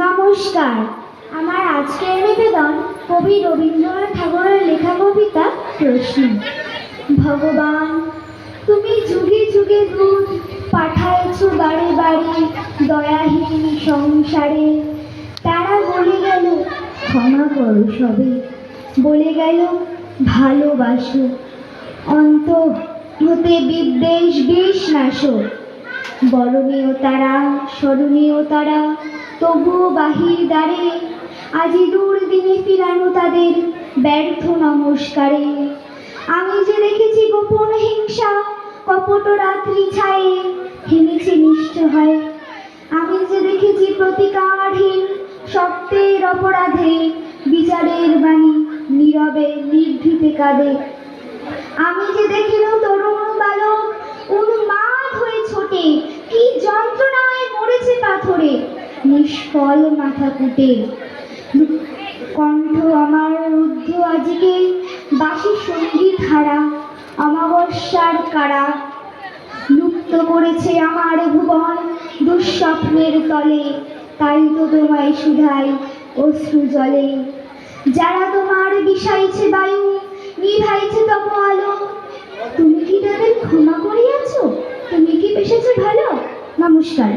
নমস্কার। আমার আজকের নিবেদন কবি রবীন্দ্রনাথ ঠাকুরের লেখা কবিতা প্রশ্ন। ভগবান, তুমি যুগে যুগে দূত পাঠাইছ বাড়ি বাড়ি দয়াহীন সংসারে। তারা বলে গেল ক্ষমা করো সবে, বলে গেল ভালোবাসো, অন্ত হতে বিদ্বেষ বিষ নাশো। বরণীয় তারা স্মরণীয় তারা তবুও বাহির দ্বারে, আজি দুর্দিনে ফিরানো তাদের ব্যর্থ নমস্কারে। আমি যে দেখেছি গোপন হিংসা কপট রাত্রি ছায়ে হেমেছে নিষ্ঠ হয়। আমি যে দেখেছি প্রতিকারহীন সত্যের অপরাধে বিচারের বাণী নীরবে নিভৃতে কাঁদে। আমি যে দেখিল তরুণ বালক উন্মাদ হয়ে ছোটে, কি যন্ত্রণায় মরেছে পাথরে নিষ্ফল মাথা কুটে। কণ্ঠ আমার রুদ্ধ আজকে বাসি সঙ্গীত হারা অমাবস্যার কারা। লুপ্ত করেছে আমার ভুবন দুঃস্বপ্নের তলে, তাই তো তোমায় শুধাই অশ্রু জলে। যারা তোমার বিষাইছে বায়ু নিভাইছে তপ আলো, তুমি কি তাদের ক্ষমা করিয়াছ? তুমি কি বেসেছো ভালো? নমস্কার।